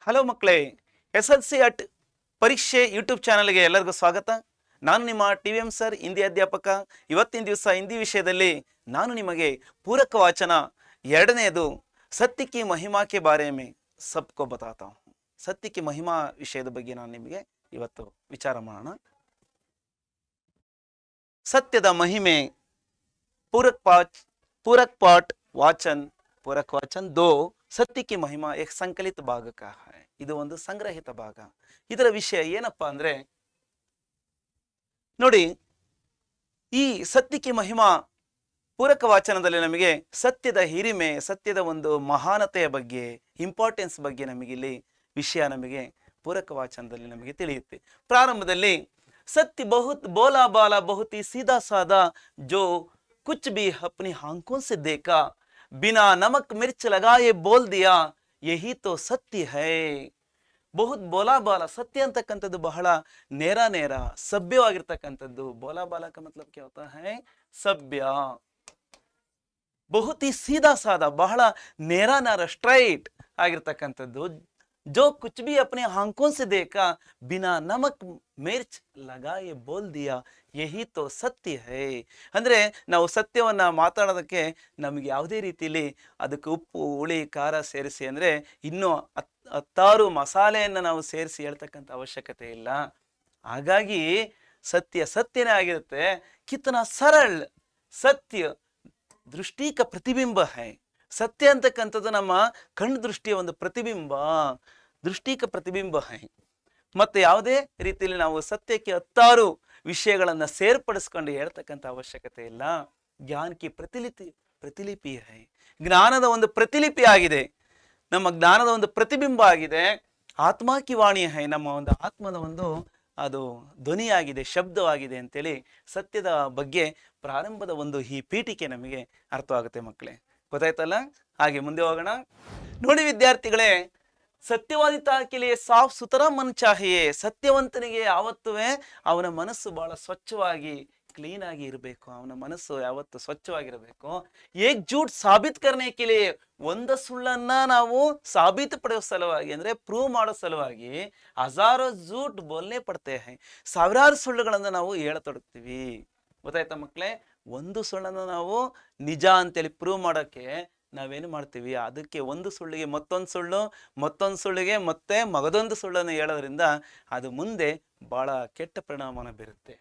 Hello ಮಕ್ಕಳೇ, SLC at ಪರೀಕ್ಷೆ YouTube ಚಾನಲ್ಗೆ ಎಲ್ಲರಿಗೂ ಸ್ವಾಗತ. ನಾನು ನಿಮ್ಮ TVM ಸರ್, ಹಿಂದಿ ಅಧ್ಯಾಪಕ. ಇವತ್ತಿನ ದಿವಸ ಹಿಂದಿ ವಿಷಯದಲ್ಲಿ ನಾನು ನಿಮಗೆ ಪೂರಕ ವಾಚನ ಎರಡನೆಯದು ಸತ್ಯ ಕಿ ಮಹಿಮಾ ಕೆ ಬಾರೆ ಮೇ ಸಬ್ಕೋ ಬತಾತಾ ಹೂಂ. ಸತ್ಯ ಕಿ ಮಹಿಮಾ ವಿಷಯದ ಬಗ್ಗೆ ನಾನು ನಿಮಗೆ ಇವತ್ತು ವಿಚಾರ ಮಾಡೋಣ. सत्यदा महिमे पूरक पाठ वाचन पूरक वाचन दो सत्य की महिमा एक संकलित भाग का है. ಇದು ಒಂದು ಸಂಗ್ರಹಿತ ಭಾಗ. ಇದರ ವಿಷಯ ಏನಪ್ಪಾ ಅಂದ್ರೆ ನೋಡಿ, ಈ ಸತ್ಯ ಕಿ ಮಹಿಮಾ ಪೂರಕ ವಾಚನದಲ್ಲಿ ನಮಗೆ ಸತ್ಯದ ಹಿರಿಮೆ, ಸತ್ಯದ ಒಂದು ಮಹಾನತೆಯ ಬಗ್ಗೆ, ಇಂಪಾರ್ಟೆನ್ಸ್ ಬಗ್ಗೆ ನಮಗೆ ಇಲ್ಲಿ ವಿಷಯ ನಮಗೆ ಪೂರಕ ವಾಚನದಲ್ಲಿ ನಮಗೆ ತಿಳಿಯುತ್ತೆ. ಪ್ರಾರಂಭದಲ್ಲಿ सत्य बहुत बोला बाला बहुत ही सीधा साधा, जो कुछ भी अपनी आंखों से देखा, बिना नमक मिर्च लगाए बोल दिया, यही तो सत्य है. बहुत बोला बाला, सत्य ಅಂತಕ್ಕಂಥದ್ದು ಬಹಳ ನೇರ ನೇರ ಸಭ್ಯವಾಗಿರ್ತಕ್ಕಂಥದ್ದು. बोला बाला का मतलब क्या होता है? सभ्य. बहुत ही सीधा साधा, ಬಹಳ ನೇರ ನೇರ ಸ್ಟ್ರೈಟ್ ಆಗಿರ್ತಕ್ಕಂಥದ್ದು. जो कुछ भी अपने आंखों से देखा, बिना नमक मिर्च लगाए बोल दिया, यही तो सत्य है. ಅಂದ್ರೆ ನಾವು ಸತ್ಯವನ್ನ ಮಾತಾಡೋದಕ್ಕೆ ನಮಗೆ ಯಾವುದೇ ರೀತಿಯಲ್ಲಿ ಅದಕ್ಕೆ ಉಪ್ಪು ಹುಳಿ ಖಾರ ಸೇರಿಸಿ ಅಂದ್ರೆ ಇನ್ನೂ ಹತ್ತಾರು ಮಸಾಲೆಯನ್ನು ನಾವು ಸೇರಿಸಿ ಹೇಳ್ತಕ್ಕಂಥ ಅವಶ್ಯಕತೆ ಇಲ್ಲ. ಹಾಗಾಗಿ ಸತ್ಯ ಸತ್ಯನೇ ಆಗಿರುತ್ತೆ. ಕಿತನಾ ಸರಳ ಸತ್ಯ ದೃಷ್ಟಿ ಕ ಪ್ರತಿಬಿಂಬ ಹೈ. ಸತ್ಯ ಅಂತಕ್ಕಂಥದ್ದು ನಮ್ಮ ಕಣ್ಣು ದೃಷ್ಟಿಯ ಒಂದು ಪ್ರತಿಬಿಂಬ, ದೃಷ್ಟಿಕ ಪ್ರತಿಬಿಂಬ ಹೈ. ಮತ್ತೆ ಯಾವುದೇ ರೀತಿಯಲ್ಲಿ ನಾವು ಸತ್ಯಕ್ಕೆ ಹತ್ತಾರು ವಿಷಯಗಳನ್ನ ಸೇರ್ಪಡಿಸ್ಕೊಂಡು ಹೇಳ್ತಕ್ಕಂಥ ಅವಶ್ಯಕತೆ ಇಲ್ಲ. ಜ್ಞಾನಕ್ಕೆ ಪ್ರತಿಲಿಪಿ ಹೈ. ಜ್ಞಾನದ ಒಂದು ಪ್ರತಿಲಿಪಿ ಆಗಿದೆ, ನಮ್ಮ ಜ್ಞಾನದ ಒಂದು ಪ್ರತಿಬಿಂಬ ಆಗಿದೆ. ಆತ್ಮ ಕಿ ವಾಣಿ ಹೈ, ನಮ್ಮ ಒಂದು ಆತ್ಮದ ಒಂದು ಅದು ಧ್ವನಿಯಾಗಿದೆ, ಶಬ್ದವಾಗಿದೆ ಅಂತೇಳಿ ಸತ್ಯದ ಬಗ್ಗೆ ಪ್ರಾರಂಭದ ಒಂದು ಈ ಪೀಠಿಕೆ ನಮಗೆ ಅರ್ಥವಾಗುತ್ತೆ ಮಕ್ಕಳೇ. ಗೊತ್ತಾಯ್ತಲ್ಲ? ಹಾಗೆ ಮುಂದೆ ಹೋಗೋಣ. ನೋಡಿ ವಿದ್ಯಾರ್ಥಿಗಳೇ, ಸತ್ಯವಾದಿತಾ ಕೆ ಲಿಯೆ ಸಾಫ್ ಸುಥರಾ ಮನ್ ಚಾಹಿಯೆ. ಸತ್ಯವಂತನಿಗೆ ಯಾವತ್ತುವೆ ಅವನ ಮನಸ್ಸು ಬಹಳ ಸ್ವಚ್ಛವಾಗಿ ಕ್ಲೀನ್ ಆಗಿ ಇರಬೇಕು. ಅವನ ಮನಸ್ಸು ಯಾವತ್ತು ಸ್ವಚ್ಛವಾಗಿರಬೇಕು. ಏಕ್ ಜೂಟ್ ಸಾಬೀತ್ ಕರ್ನೆ ಕೆ ಲಿಯೆ, ಒಂದು ಸುಳ್ಳನ್ನ ನಾವು ಸಾಬೀತು ಪಡೆಯೋ ಸಲುವಾಗಿ ಅಂದ್ರೆ ಪ್ರೂವ್ ಮಾಡೋ ಸಲುವಾಗಿ ಹಜಾರೋ ಜೂಟ್ ಬೋಲ್ನೆ ಪಡ್ತೆ ಹೈ, ಸಾವಿರಾರು ಸುಳ್ಳುಗಳನ್ನ ನಾವು ಹೇಳತೊಡಗ್ತೀವಿ. ಗೊತ್ತಾಯ್ತಾ ಮಕ್ಕಳೇ? ಒಂದು ಸುಳ್ಳನ್ನು ನಾವು ನಿಜ ಅಂತೇಳಿ ಪ್ರೂವ್ ಮಾಡೋಕ್ಕೆ ನಾವೇನು ಮಾಡ್ತೀವಿ, ಅದಕ್ಕೆ ಒಂದು ಸುಳ್ಳಿಗೆ ಮತ್ತೊಂದು ಸುಳ್ಳು, ಮತ್ತೊಂದು ಸುಳ್ಳಿಗೆ ಮತ್ತೆ ಮಗದೊಂದು ಸುಳ್ಳನ್ನು ಹೇಳೋದ್ರಿಂದ ಅದು ಮುಂದೆ ಬಹಳ ಕೆಟ್ಟ ಪರಿಣಾಮನ ಬೀರುತ್ತೆ.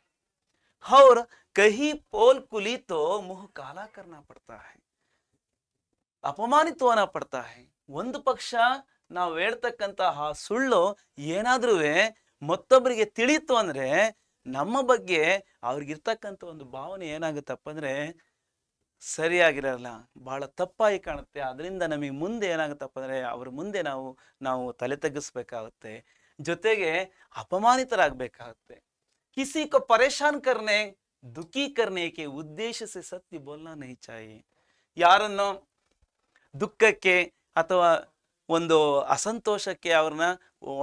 और कहीं पोल कुली तो मुंह काला करना पड़ता है, ಅಪಮಾನಿತ ಹೋना पड़ता है. ಒಂದು ಪಕ್ಷ ನಾವು ಹೇಳ್ತಕ್ಕಂತಹ ಸುಳ್ಳು ಏನಾದ್ರೂ ಮತ್ತೊಬ್ಬರಿಗೆ ತಿಳಿಯಿತು ಅಂದ್ರೆ ನಮ್ಮ ಬಗ್ಗೆ ಅವ್ರಿಗಿರ್ತಕ್ಕಂಥ ಒಂದು ಭಾವನೆ ಏನಾಗುತ್ತಪ್ಪ ಅಂದ್ರೆ ಸರಿಯಾಗಿರಲ್ಲ, ಬಹಳ ತಪ್ಪಾಗಿ ಕಾಣುತ್ತೆ. ಅದರಿಂದ ನಮಗೆ ಮುಂದೆ ಏನಾಗುತ್ತಪ್ಪ ಅಂದ್ರೆ ಅವ್ರ ಮುಂದೆ ನಾವು ತಲೆ ತಗ್ಗಿಸ್ಬೇಕಾಗುತ್ತೆ, ಜೊತೆಗೆ ಅಪಮಾನಿತರಾಗಬೇಕಾಗುತ್ತೆ. किसी को परेशान करने दुखी करने के उद्देश्य से सत्य बोलना नहीं चाहिए. ಯಾರನ್ನು ದುಃಖಕ್ಕೆ ಅಥವಾ ಒಂದು ಅಸಂತೋಷಕ್ಕೆ ಅವ್ರನ್ನ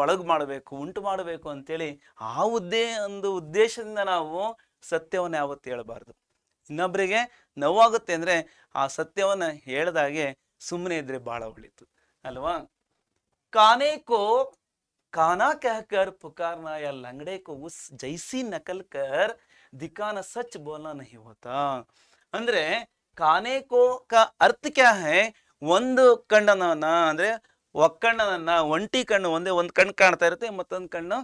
ಒಳಗು ಮಾಡಬೇಕು, ಉಂಟು ಮಾಡಬೇಕು ಅಂತೇಳಿ ಆ ಒಂದು ಉದ್ದೇಶದಿಂದ ನಾವು ಸತ್ಯವನ್ನು ಯಾವತ್ತು ಹೇಳಬಾರ್ದು. ಇನ್ನೊಬ್ಬರಿಗೆ ನೋವಾಗುತ್ತೆ ಅಂದ್ರೆ ಆ ಸತ್ಯವನ್ನ ಹೇಳ್ದಾಗೆ ಸುಮ್ಮನೆ ಇದ್ರೆ ಬಹಳ ಒಳಿತು ಅಲ್ವಾ? ಕಾನೆ ಕೋ काना कहकर पुकारना या लंगड़े को उस जैसी नकल कर दिखाना सच बोलना नहीं होता. ಅಂದ್ರೆ ಕಾನೆ ಕೋ का अर्थ क्या है? ಒಂದು ಕಣ್ಣನ್ನ ಅಂದ್ರೆ ಒಕ್ಕಣ್ಣನನ್ನ, ಒಂಟಿ ಕಣ್ಣು, ಒಂದು ಕಣ್ಣು ಕಾಣ್ತಾ ಇರುತ್ತೆ, ಮತ್ತೊಂದು ಕಣ್ಣು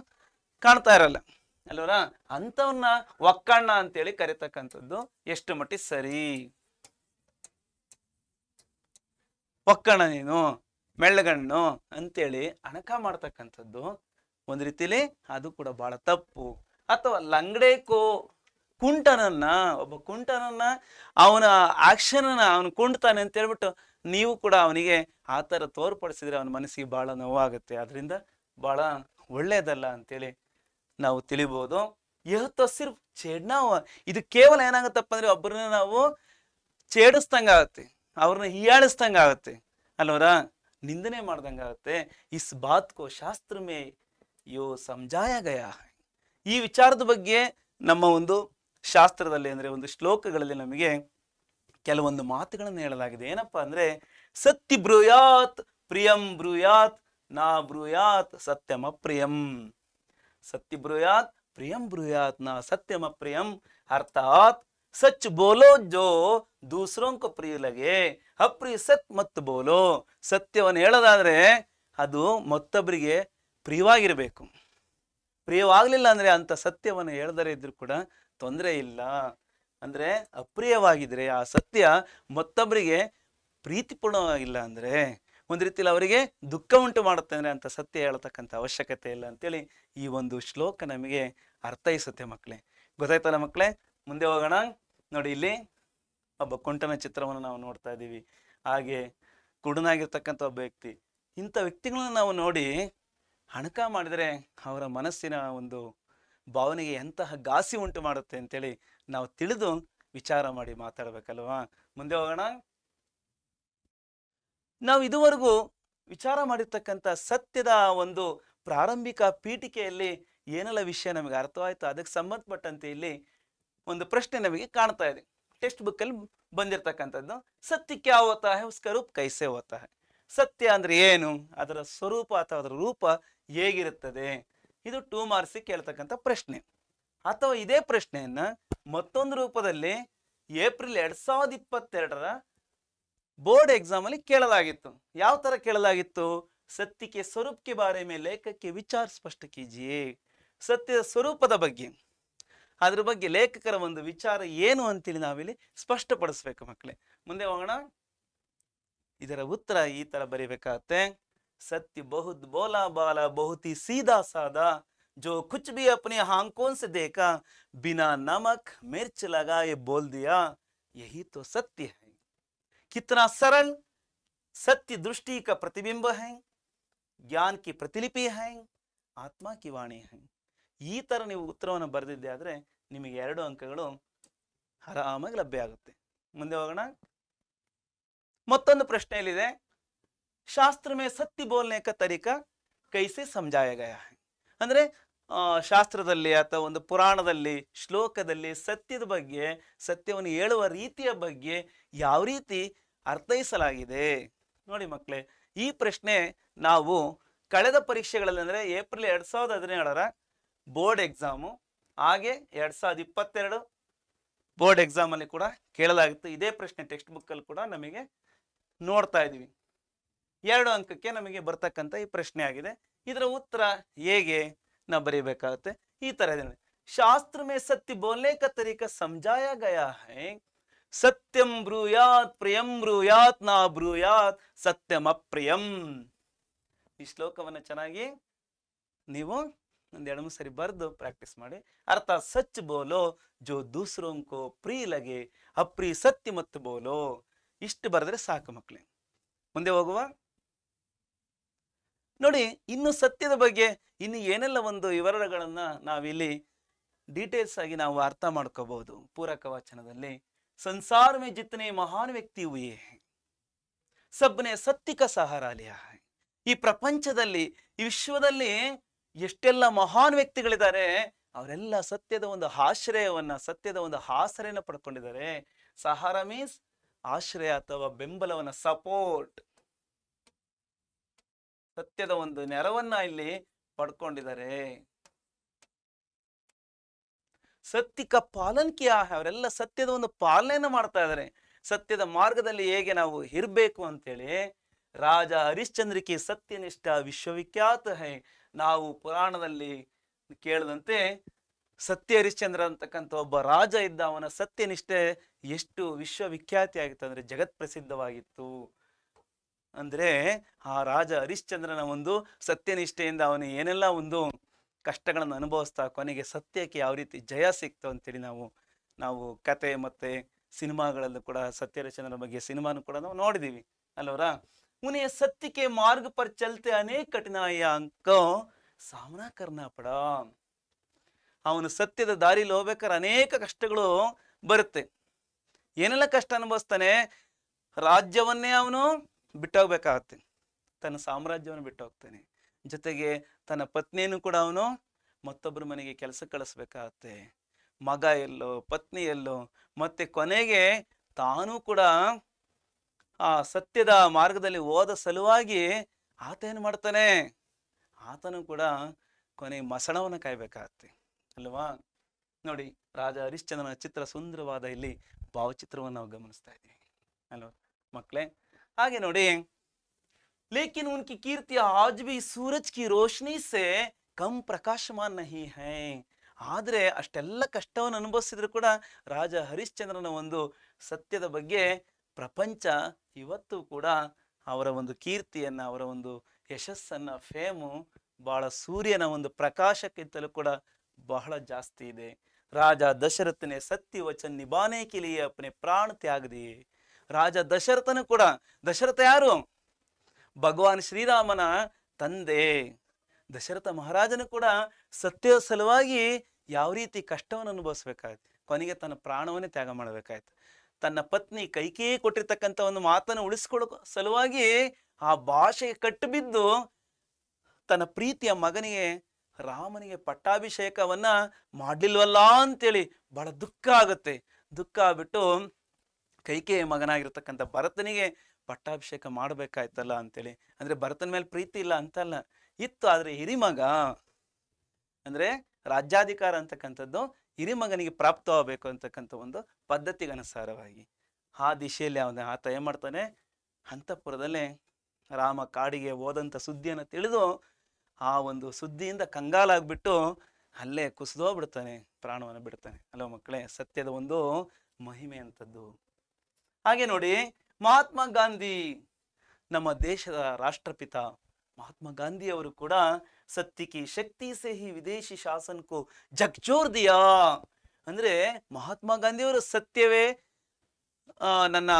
ಕಾಣ್ತಾ ಇರಲ್ಲ ಅಲ್ವರ, ಅಂತವನ್ನ ಒಕ್ಕಣ್ಣ ಅಂತೇಳಿ ಕರಿತಕ್ಕಂಥದ್ದು ಎಷ್ಟು ಮಟ್ಟಿಗೆ ಸರಿ? ಒಕ್ಕಣ್ಣ ನೀನು, ಮೆಳ್ಳಗಣ್ಣು ಅಂತೇಳಿ ಅಣಕ ಮಾಡ್ತಕ್ಕಂಥದ್ದು ಒಂದು ರೀತಿಲಿ ಅದು ಕೂಡ ಬಹಳ ತಪ್ಪು. ಅಥವಾ ಲಂಗಡೇಕೋ, ಕುಂಟನನ್ನ, ಒಬ್ಬ ಕುಂಟನನ್ನ ಅವನ ಆಕ್ಷನ್ ಅವನು ಕುಂಟ್ತಾನೆ ಅಂತ ಹೇಳ್ಬಿಟ್ಟು ನೀವು ಕೂಡ ಅವನಿಗೆ ಆ ಥರ ತೋರ್ಪಡಿಸಿದ್ರೆ ಅವನ ಮನಸ್ಸಿಗೆ ಬಹಳ ನೋವಾಗುತ್ತೆ. ಅದರಿಂದ ಬಹಳ ಒಳ್ಳೇದಲ್ಲ ಅಂತೇಳಿ ನಾವು ತಿಳಿಬಹುದು. ಇವತ್ತು ಸಿರ್ಫ್ ಚೇಡ್ನಾ, ಇದು ಕೇವಲ ಏನಾಗುತ್ತಪ್ಪ ಅಂದ್ರೆ ಒಬ್ಬರನ್ನ ನಾವು ಚೇಡಿಸ್ದಂಗಾಗತ್ತೆ, ಅವ್ರನ್ನ ಹೀಯಾಳಿಸ್ದಂಗಾಗತ್ತೆ ಅಲ್ವರ, ನಿಂದನೆ ಮಾಡ್ದಂಗಾಗುತ್ತೆ. ಇಸ್ ಬಾತ್ ಕೋ ಶಾಸ್ತ್ರ ಮೇ ಯೋ ಸಮಜಾಯ ಗಯ. ಈ ವಿಚಾರದ ಬಗ್ಗೆ ನಮ್ಮ ಒಂದು ಶಾಸ್ತ್ರದಲ್ಲಿ ಅಂದ್ರೆ ಒಂದು ಶ್ಲೋಕಗಳಲ್ಲಿ ನಮಗೆ ಕೆಲವೊಂದು ಮಾತುಗಳನ್ನು ಹೇಳಲಾಗಿದೆ. ಏನಪ್ಪಾ ಅಂದ್ರೆ ಸತ್ಯ ಬ್ರೂಯಾತ್ ಪ್ರಿಯಂ ಬ್ರೂಯಾತ್ ನಾ ಬ್ರೂಯಾತ್ ಸತ್ಯಮ ಪ್ರಿಯಂ. सत्य ब्रूयात प्रियम ब्रूयात ना सत्यम प्रियम. अर्थात सच बोलो जो दूसरों को प्रिय लगे, अप्रिय सत्य मत बोलो. ಸತ್ಯವನ್ನು ಹೇಳೋದಾದ್ರೆ ಅದು ಮತ್ತೊಬ್ಬರಿಗೆ ಪ್ರಿಯವಾಗಿರಬೇಕು. ಪ್ರಿಯವಾಗಲಿಲ್ಲ ಅಂದ್ರೆ ಅಂತ ಸತ್ಯವನ್ನು ಹೇಳದರೆ ಇದ್ರೂ ಕೂಡ ತೊಂದರೆ ಇಲ್ಲ. ಅಂದ್ರೆ ಅಪ್ರಿಯವಾಗಿದ್ರೆ ಆ ಸತ್ಯ ಮತ್ತೊಬ್ಬರಿಗೆ ಪ್ರೀತಿಪೂರ್ಣವಾಗಿಲ್ಲ ಅಂದ್ರೆ ಒಂದು ರೀತಿಯಲ್ಲಿ ಅವರಿಗೆ ದುಃಖ ಉಂಟು ಮಾಡುತ್ತೆ ಅಂದ್ರೆ ಅಂತ ಸತ್ಯ ಹೇಳ್ತಕ್ಕಂಥ ಅವಶ್ಯಕತೆ ಇಲ್ಲ ಅಂತೇಳಿ ಈ ಒಂದು ಶ್ಲೋಕ ನಮಗೆ ಅರ್ಥೈಸುತ್ತೆ ಮಕ್ಕಳೇ. ಗೊತ್ತಾಯ್ತಲ್ಲ ಮಕ್ಕಳೇ? ಮುಂದೆ ಹೋಗೋಣ. ನೋಡಿ, ಇಲ್ಲಿ ಒಬ್ಬ ಕುಂಟನ ಚಿತ್ರವನ್ನು ನಾವು ನೋಡ್ತಾ ಇದ್ದೀವಿ. ಹಾಗೆ ಕುರುಡನಾಗಿರ್ತಕ್ಕಂಥ ಒಬ್ಬ ವ್ಯಕ್ತಿ. ಇಂಥ ವ್ಯಕ್ತಿಗಳನ್ನ ನಾವು ನೋಡಿ ಹಣಕ ಮಾಡಿದರೆ ಅವರ ಮನಸ್ಸಿನ ಒಂದು ಭಾವನೆಗೆ ಎಂತಹ ಘಾಸಿ ಉಂಟು ಮಾಡುತ್ತೆ ಅಂತೇಳಿ ನಾವು ತಿಳಿದು ವಿಚಾರ ಮಾಡಿ ಮಾತಾಡ್ಬೇಕಲ್ವಾ. ಮುಂದೆ ಹೋಗೋಣ. ನಾವು ಇದುವರೆಗೂ ವಿಚಾರ ಮಾಡಿರ್ತಕ್ಕಂಥ ಸತ್ಯದ ಒಂದು ಪ್ರಾರಂಭಿಕ ಪೀಠಿಕೆಯಲ್ಲಿ ಏನೆಲ್ಲ ವಿಷಯ ನಮಗೆ ಅರ್ಥವಾಯ್ತು ಅದಕ್ಕೆ ಸಂಬಂಧಪಟ್ಟಂತೆ ಇಲ್ಲಿ ಒಂದು ಪ್ರಶ್ನೆ ನಮಗೆ ಕಾಣ್ತಾ ಇದೆ. ಟೆಕ್ಸ್ಟ್ ಬುಕ್ ಅಲ್ಲಿ ಬಂದಿರತಕ್ಕಂಥದ್ದು, ಸತ್ಯ ಕ್ಯಾ ಹೋತಾ ಹೈ ಉಸ್ಕಾ ರೂಪ್ ಕೈಸೆ ಹೋತಾ ಹೈ. ಸತ್ಯ ಅಂದ್ರೆ ಏನು, ಅದರ ಸ್ವರೂಪ ಅಥವಾ ಅದರ ರೂಪ ಹೇಗಿರುತ್ತದೆ, ಇದು 2 ಮಾರ್ಕ್ಸ್ ಕೇಳ್ತಕ್ಕಂಥ ಪ್ರಶ್ನೆ. ಅಥವಾ ಇದೇ ಪ್ರಶ್ನೆಯನ್ನ ಮತ್ತೊಂದು ರೂಪದಲ್ಲಿ ಏಪ್ರಿಲ್ 2022ರ ಬೋರ್ಡ್ ಎಕ್ಸಾಮ್ ಅಲ್ಲಿ ಕೇಳಲಾಗಿತ್ತು. ಯಾವ ತರ ಕೇಳಲಾಗಿತ್ತು? ಸತ್ಯಕ್ಕೆ ಸ್ವರೂಪಕ್ಕೆ ಬಾರೆ ಮೇಲೆ ಲೇಖಕ್ಕೆ ವಿಚಾರ ಸ್ಪಷ್ಟ ಕೀಜಿಯೇ. ಸತ್ಯದ ಸ್ವರೂಪದ ಬಗ್ಗೆ, ಅದ್ರ ಬಗ್ಗೆ ಲೇಖಕರ ಒಂದು ವಿಚಾರ ಏನು ಅಂತೇಳಿ ನಾವಿಲ್ಲಿ ಸ್ಪಷ್ಟಪಡಿಸ್ಬೇಕು ಮಕ್ಕಳೇ. ಮುಂದೆ ಹೋಗೋಣ. ಇದರ ಉತ್ತರ ಈ ತರ ಬರೀಬೇಕಾಗತ್ತೆ. सत्य बहुत बोला बाला बहुत ही सीधा साधा, जो कुछ भी अपने आंखों से देखा बिना नमक मिर्च लगाए बोल दिया, यही तो सत्य है. कितना सरल, सत्य दृष्टि का प्रतिबिंब है, ज्ञान की प्रतिलिपि है, आत्मा की वाणी है. ಈ ತರ ನೀವು ಉತ್ತರವನ್ನು ಬರೆದಿದ್ದೆ ಆದ್ರೆ ನಿಮಗೆ 2 ಅಂಕಗಳು ಆರಾಮಾಗಿ ಲಭ್ಯ ಆಗುತ್ತೆ. ಮುಂದೆ ಹೋಗೋಣ. ಮತ್ತೊಂದು ಪ್ರಶ್ನೆಯಲ್ಲಿದೆ, ಶಾಸ್ತ್ರ में सत्य बोलने का तरीका कैसे समझाया गया है. ಅಂದ್ರೆ ಶಾಸ್ತ್ರದಲ್ಲಿ ಅಥವಾ ಒಂದು ಪುರಾಣದಲ್ಲಿ ಶ್ಲೋಕದಲ್ಲಿ ಸತ್ಯದ ಬಗ್ಗೆ, ಸತ್ಯವನ್ನು ಹೇಳುವ ರೀತಿಯ ಬಗ್ಗೆ ಯಾವ ರೀತಿ ಅರ್ಥೈಸಲಾಗಿದೆ. ನೋಡಿ ಮಕ್ಕಳೇ, ಈ ಪ್ರಶ್ನೆ ನಾವು ಕಳೆದ ಪರೀಕ್ಷೆಗಳಲ್ಲಿ ಅಂದ್ರೆ ಏಪ್ರಿಲ್ 2017ರ ಬೋರ್ಡ್ ಎಕ್ಸಾಮು ಹಾಗೆ 2022 ಬೋರ್ಡ್ ಎಕ್ಸಾಮ್ ಅಲ್ಲಿ ಕೂಡ ಕೇಳಲಾಗಿತ್ತು. ಇದೇ ಪ್ರಶ್ನೆ ಟೆಕ್ಸ್ಟ್ ಬುಕ್ ಅಲ್ಲಿ ಕೂಡ ನಮಗೆ ನೋಡ್ತಾ ಇದೀವಿ. 2 ಅಂಕಕ್ಕೆ ನಮಗೆ ಬರ್ತಕ್ಕಂಥ ಈ ಪ್ರಶ್ನೆ ಆಗಿದೆ. ಇದರ ಉತ್ತರ ಹೇಗೆ ನಾವು ಬರೀಬೇಕಾಗುತ್ತೆ ಈ ತರ ಇದೆ. ಶಾಸ್ತ್ರ में सत्य बोलने का तरीका समझाया गया है, सत्यम ब्रूयात प्रियम ब्रूयात ना ब्रूयात सत्यम अप्रियम. ಈ ಶ್ಲೋಕವನ್ನು ಚೆನ್ನಾಗಿ ನೀವು ಒಂದು 2-3 ಸರಿ ಬರೆದು ಪ್ರಾಕ್ಟೀಸ್ ಮಾಡಿ. ಅರ್ಥ ಸಚ್ ಬೋಲೋ ಜೋ ದೂಸರೋं को प्रिय लगे, अप्रिय सत्य मत बोलो. ಇಷ್ಟು ಬರೆದ್ರೆ ಸಾಕು ಮಕ್ಕಳೇ. ಮುಂದೆ ಹೋಗುವ. ನೋಡಿ, ಇನ್ನು ಸತ್ಯದ ಬಗ್ಗೆ ಇನ್ನು ಏನೆಲ್ಲ ಒಂದು ವಿವರಗಳನ್ನ ನಾವಿಲ್ಲಿ ಡೀಟೇಲ್ಸ್ ಆಗಿ ನಾವು ಅರ್ಥ ಮಾಡ್ಕೋಬಹುದು. ಪೂರಕ ವಚನದಲ್ಲಿ ಸಂಸಾರ में जितने महान व्यक्ति हुए सबने सत्य का सहारा लिया है. ಈ ಪ್ರಪಂಚದಲ್ಲಿ ಈ ವಿಶ್ವದಲ್ಲಿ ಎಷ್ಟೆಲ್ಲ ಮಹಾನ್ ವ್ಯಕ್ತಿಗಳಿದ್ದಾರೆ, ಅವರೆಲ್ಲ ಸತ್ಯದ ಒಂದು ಆಶ್ರಯವನ್ನ, ಸತ್ಯದ ಒಂದು ಆಸರೆಯನ್ನು ಪಡ್ಕೊಂಡಿದ್ದಾರೆ. ಸಹಾರ ಮೀನ್ಸ್ ಆಶ್ರಯ ಅಥವಾ ಬೆಂಬಲವನ್ನ, ಸಪೋರ್ಟ್, ಸತ್ಯದ ಒಂದು ನೆರವನ್ನ ಇಲ್ಲಿ ಪಡ್ಕೊಂಡಿದ್ದಾರೆ. ಸತ್ಯಕ ಪಾಲನ್ ಕಿಯಾ ಹೈ, ಅವರೆಲ್ಲ ಸತ್ಯದ ಒಂದು ಪಾಲನೆಯನ್ನು ಮಾಡ್ತಾ ಇದ್ದಾರೆ. ಸತ್ಯದ ಮಾರ್ಗದಲ್ಲಿ ಹೇಗೆ ನಾವು ಇರಬೇಕು ಅಂತೇಳಿ ರಾಜ ಹರಿಶ್ಚಂದ್ರಕ್ಕೆ ಸತ್ಯನಿಷ್ಠ ವಿಶ್ವವಿಖ್ಯಾತ ಹೈ. ನಾವು ಪುರಾಣದಲ್ಲಿ ಕೇಳಿದಂತೆ ಸತ್ಯ ಹರಿಶ್ಚಂದ್ರ ಅಂತಕ್ಕಂಥ ಒಬ್ಬ ರಾಜ ಇದ್ದ, ಅವನ ಸತ್ಯನಿಷ್ಠೆ ಎಷ್ಟು ವಿಶ್ವವಿಖ್ಯಾತಿ ಆಗಿತ್ತು ಅಂದ್ರೆ ಜಗತ್ ಪ್ರಸಿದ್ಧವಾಗಿತ್ತು. ಅಂದ್ರೆ ಆ ರಾಜ ಹರಿಶ್ಚಂದ್ರನ ಒಂದು ಸತ್ಯನಿಷ್ಠೆಯಿಂದ ಅವನು ಏನೆಲ್ಲ ಒಂದು ಕಷ್ಟಗಳನ್ನು ಅನುಭವಿಸ್ತಾ ಕೊನೆಗೆ ಸತ್ಯಕ್ಕೆ ಯಾವ ರೀತಿ ಜಯ ಸಿಕ್ತು ಅಂತೇಳಿ ನಾವು ಕತೆ ಮತ್ತೆ ಸಿನಿಮಾಗಳಲ್ಲೂ ಕೂಡ ಸತ್ಯ ಹರಿಶ್ಚಂದ್ರನ ಬಗ್ಗೆ ಸಿನಿಮಾನು ಕೂಡ ನಾವು ನೋಡಿದೀವಿ ಅಲ್ವರಾ. उन्हें सत्य के मार्ग पर चलते अनेक कठिनाइयों का सामना करना पड़ा. ಅವನು ಸತ್ಯದ ದಾರಿಲಿ ಹೋಗ್ಬೇಕಾದ್ರೆ ಅನೇಕ ಕಷ್ಟಗಳು ಬರುತ್ತೆ. ಏನೆಲ್ಲ ಕಷ್ಟ ಅನುಭವಿಸ್ತಾನೆ, ರಾಜ್ಯವನ್ನೇ ಅವನು ಬಿಟ್ಟೋಗ್ಬೇಕಾಗತ್ತೆ, ತನ್ನ ಸಾಮ್ರಾಜ್ಯವನ್ನು ಬಿಟ್ಟು ಹೋಗ್ತಾನೆ. ಜೊತೆಗೆ ತನ್ನ ಪತ್ನಿಯನ್ನು ಕೂಡ ಅವನು ಮತ್ತೊಬ್ಬರ ಮನೆಗೆ ಕೆಲಸ ಕಳಿಸ್ಬೇಕಾಗತ್ತೆ. ಮಗ ಎಲ್ಲೋ ಪತ್ನಿ ಎಲ್ಲೋ, ಮತ್ತೆ ಕೊನೆಗೆ ತಾನು ಕೂಡ ಆ ಸತ್ಯದ ಮಾರ್ಗದಲ್ಲಿ ಹೋದ ಸಲುವಾಗಿ ಆತ ಏನು ಮಾಡ್ತಾನೆ, ಆತನು ಕೂಡ ಕೊನೆಗೆ ಮಸಣವನ್ನು ಕಾಯ್ಬೇಕಾಗತ್ತೆ ಅಲ್ವಾ. ನೋಡಿ, ರಾಜ ಹರಿಶ್ಚಂದ್ರನ ಚಿತ್ರ ಸುಂದರವಾದ ಇಲ್ಲಿ ಭಾವಚಿತ್ರವನ್ನು ನಾವು ಗಮನಿಸ್ತಾ ಇದ್ದೀವಿ ಅಲ್ವಾ ಮಕ್ಕಳೇ. ಹಾಗೆ ನೋಡಿ, लेकिन उनकी कीर्ति आज भी सूरज की रोशनी से कम प्रकाशमान नहीं है. ಆದ್ರೆ ಅಷ್ಟೆಲ್ಲ ಕಷ್ಟವನ್ನು ಅನುಭವಿಸಿದ್ರು ಕೂಡ ರಾಜ ಹರಿಶ್ಚಂದ್ರನ ಒಂದು ಸತ್ಯದ ಬಗ್ಗೆ ಪ್ರಪಂಚ ಇವತ್ತು ಕೂಡ ಅವರ ಒಂದು ಕೀರ್ತಿಯನ್ನ, ಅವರ ಒಂದು ಯಶಸ್ಸನ್ನ, ಫೇಮು ಬಹಳ ಸೂರ್ಯನ ಒಂದು ಪ್ರಕಾಶಕ್ಕಿಂತಲೂ ಕೂಡ ಬಹಳ ಜಾಸ್ತಿ ಇದೆ. ರಾಜ ದಶರಥ ने सत्य वचन निभाने के लिए अपने प्राण त्याग दिए. ರಾಜ ದಶರಥನು ಕೂಡ, ದಶರಥ ಯಾರು? ಭಗವಾನ್ ಶ್ರೀರಾಮನ ತಂದೆ. ದಶರಥ ಮಹಾರಾಜನು ಕೂಡ ಸತ್ಯದ ಸಲುವಾಗಿ ಯಾವ ರೀತಿ ಕಷ್ಟವನ್ನು ಅನುಭವಿಸ್ಬೇಕಾಯ್ತು, ಕೊನೆಗೆ ತನ್ನ ಪ್ರಾಣವನ್ನೇ ತ್ಯಾಗ ಮಾಡಬೇಕಾಯ್ತು. ತನ್ನ ಪತ್ನಿ ಕೈಕೇಯಿ ಕೊಟ್ಟಿರ್ತಕ್ಕಂಥ ಒಂದು ಮಾತನ್ನು ಉಳಿಸ್ಕೊಳ್ಳೋ ಸಲುವಾಗಿ ಆ ಭಾಷೆಗೆ ಕಟ್ಟುಬಿದ್ದು ತನ್ನ ಪ್ರೀತಿಯ ಮಗನಿಗೆ, ರಾಮನಿಗೆ ಪಟ್ಟಾಭಿಷೇಕವನ್ನ ಮಾಡ್ಲಿಲ್ವಲ್ಲ ಅಂತೇಳಿ ಬಹಳ ದುಃಖ ಆಗುತ್ತೆ. ದುಃಖ ಆಗ್ಬಿಟ್ಟು ಕೈಕೇಯಿ ಮಗನಾಗಿರ್ತಕ್ಕಂಥ ಭರತನಿಗೆ ಪಟ್ಟಾಭಿಷೇಕ ಮಾಡಬೇಕಾಯ್ತಲ್ಲ ಅಂತೇಳಿ, ಅಂದ್ರೆ ಭರತನ ಮೇಲೆ ಪ್ರೀತಿ ಇಲ್ಲ ಅಂತಲ್ಲ, ಇತ್ತು. ಆದ್ರೆ ಹಿರಿಮಗ ಅಂದ್ರೆ ರಾಜ್ಯಾಧಿಕಾರ ಅಂತಕ್ಕಂಥದ್ದು ಹಿರಿಮಗನಿಗೆ ಪ್ರಾಪ್ತವಾಗಬೇಕು ಅಂತಕ್ಕಂಥ ಒಂದು ಪದ್ಧತಿಗೆ ಅನುಸಾರವಾಗಿ ಆ ದಿಶೆಯಲ್ಲಿ ಆತ ಏನ್ ಮಾಡ್ತಾನೆ, ಅಂತಃಪುರದಲ್ಲೇ ರಾಮ ಕಾಡಿಗೆ ಹೋದಂಥ ಸುದ್ದಿಯನ್ನು ತಿಳಿದು ಆ ಒಂದು ಸುದ್ದಿಯಿಂದ ಕಂಗಾಲಾಗ್ಬಿಟ್ಟು ಅಲ್ಲೇ ಕುಸಿದೋಗ್ಬಿಡ್ತಾನೆ, ಪ್ರಾಣವನ್ನು ಬಿಡ್ತಾನೆ ಅಲ್ವ ಮಕ್ಕಳೇ. ಸತ್ಯದ ಒಂದು ಮಹಿಮೆ ಅಂತದ್ದು. ಹಾಗೆ ನೋಡಿ, ಮಹಾತ್ಮ ಗಾಂಧಿ, ನಮ್ಮ ದೇಶದ ರಾಷ್ಟ್ರಪಿತ ಮಹಾತ್ಮ ಗಾಂಧಿ ಅವರು ಕೂಡ ಸತ್ಯ ಕಿ ಶಕ್ತಿ ಸೇ ಹಿ ವಿದೇಶಿ ಶಾಸನಕ್ಕೂ ಜಗ್ಜೋರ್ ದಿಯಾ. ಅಂದ್ರೆ ಮಹಾತ್ಮ ಗಾಂಧಿಯವರು ಸತ್ಯವೇ ನನ್ನ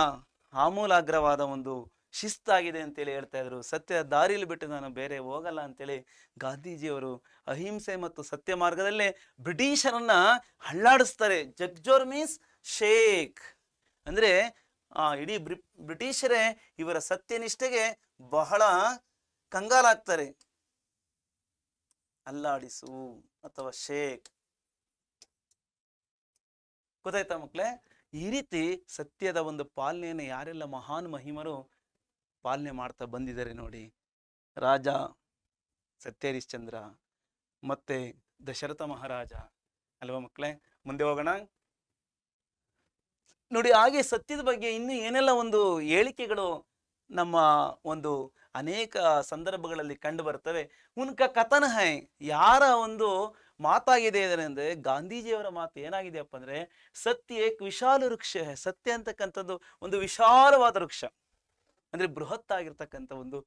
ಆಮೂಲಾಗ್ರವಾದ ಒಂದು ಶಿಸ್ತಾಗಿದೆ ಅಂತೇಳಿ ಹೇಳ್ತಾ ಇದ್ರು. ಸತ್ಯ ದಾರಿಯಲ್ಲಿ ಬಿಟ್ಟು ನಾನು ಬೇರೆ ಹೋಗಲ್ಲ ಅಂತೇಳಿ ಗಾಂಧೀಜಿಯವರು ಅಹಿಂಸೆ ಮತ್ತು ಸತ್ಯ ಮಾರ್ಗದಲ್ಲೇ ಬ್ರಿಟಿಷರನ್ನ ಹಳ್ಳಾಡಿಸ್ತಾರೆ. ಜಗ್ಜೋರ್ ಮೀನ್ಸ್ ಶೇಕ್, ಅಂದ್ರೆ ಇಡೀ ಬ್ರಿಟಿಷರೇ ಇವರ ಸತ್ಯನಿಷ್ಠೆಗೆ ಬಹಳ ಕಂಗಾಲಾಗ್ತಾರೆ. ಅಲ್ಲಾಡಿಸು ಅಥವಾ ಶೇಕ್, ಗೊತ್ತಾಯ್ತಾ ಮಕ್ಕಳೇ? ಈ ರೀತಿ ಸತ್ಯದ ಒಂದು ಪಾಲನೆಯನ್ನು ಯಾರೆಲ್ಲ ಮಹಾನ್ ಮಹಿಮರು ಪಾಲನೆ ಮಾಡ್ತಾ ಬಂದಿದ್ದಾರೆ ನೋಡಿ. ರಾಜ ಸತ್ಯ ಹರಿಶ್ಚಂದ್ರ ಮತ್ತೆ ದಶರಥ ಮಹಾರಾಜ ಅಲ್ವಾ ಮಕ್ಕಳೇ. ಮುಂದೆ ಹೋಗೋಣ ನೋಡಿ. ಹಾಗೆ ಸತ್ಯದ ಬಗ್ಗೆ ಇನ್ನು ಏನೆಲ್ಲ ಒಂದು ಹೇಳಿಕೆಗಳು ನಮ್ಮ ಒಂದು ಅನೇಕ ಸಂದರ್ಭಗಳಲ್ಲಿ ಕಂಡು ಬರ್ತವೆ. ಉನ್ಕ ಕಥನ ಹೈ, ಯಾರ ಒಂದು ಮಾತಾಗಿದೆ ಅಂದ್ರೆ ಗಾಂಧೀಜಿಯವರ ಮಾತು ಏನಾಗಿದೆಯಪ್ಪ ಅಂದ್ರೆ, ಸತ್ಯ ಏಕ್ ವಿಶಾಲ ವೃಕ್ಷ ಹೈ. ಸತ್ಯ ಅಂತಕ್ಕಂಥದ್ದು ಒಂದು ವಿಶಾಲವಾದ ವೃಕ್ಷ, ಅಂದ್ರೆ ಬೃಹತ್ ಆಗಿರ್ತಕ್ಕಂಥ ಒಂದು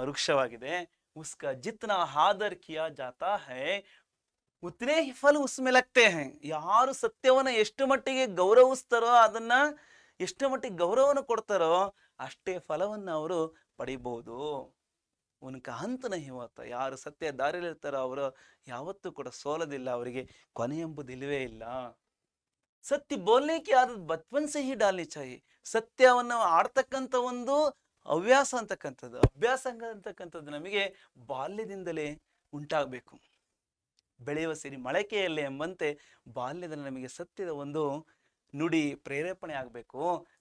ವೃಕ್ಷವಾಗಿದೆ. ಉಸ್ಕ ಜಿತ್ನಾ ಆದರ್ ಕಿಯಾ ಜಾತಾ ಹೈ ಉತ್ನೇ ಹಿ ಫಲ ಉಸ್ಮೆ ಲಗ್ತೆ ಹೈ. ಯಾರು ಸತ್ಯವನ್ನ ಎಷ್ಟು ಮಟ್ಟಿಗೆ ಗೌರವಿಸ್ತಾರೋ, ಅದನ್ನ ಎಷ್ಟು ಮಟ್ಟಿಗೆ ಗೌರವವನ್ನು ಕೊಡ್ತಾರೋ ಅಷ್ಟೇ ಫಲವನ್ನ ಅವರು ಪಡಿಬಹುದು. ಉನ್ಕ ಹಂತ ನಹಿ ಹೋತ, ಯಾರು ಸತ್ಯ ದಾರಿಯಲ್ಲಿ ಇರ್ತಾರೋ ಅವರು ಯಾವತ್ತೂ ಕೂಡ ಸೋಲದಿಲ್ಲ, ಅವರಿಗೆ ಕೊನೆ ಎಂಬುದಿಲ್ವೇ ಇಲ್ಲ. ಸತ್ಯ ಬೋಲ್ನೆ ಕಿ ಆದತ್ ಬಚ್ಪನ್ ಸೆ ಹಿ ಡಾಲ್ನಿ ಚಾಹಿ. ಸತ್ಯವನ್ನು ಆಡ್ತಕ್ಕಂಥ ಒಂದು ಹವ್ಯಾಸ ಅಂತಕ್ಕಂಥದ್ದು, ಅಭ್ಯಾಸ ಅಂತಕ್ಕಂಥದ್ದು ನಮಗೆ ಬಾಲ್ಯದಿಂದಲೇ ಉಂಟಾಗಬೇಕು. ಬೆಳೆಯುವ ಸಿರಿ ಮೊಳಕೆಯಲ್ಲಿ ಎಂಬಂತೆ ಬಾಲ್ಯದಲ್ಲಿ ನಮಗೆ ಸತ್ಯದ ಒಂದು ನುಡಿ ಪ್ರೇರೇಪಣೆ ಆಗಬೇಕು.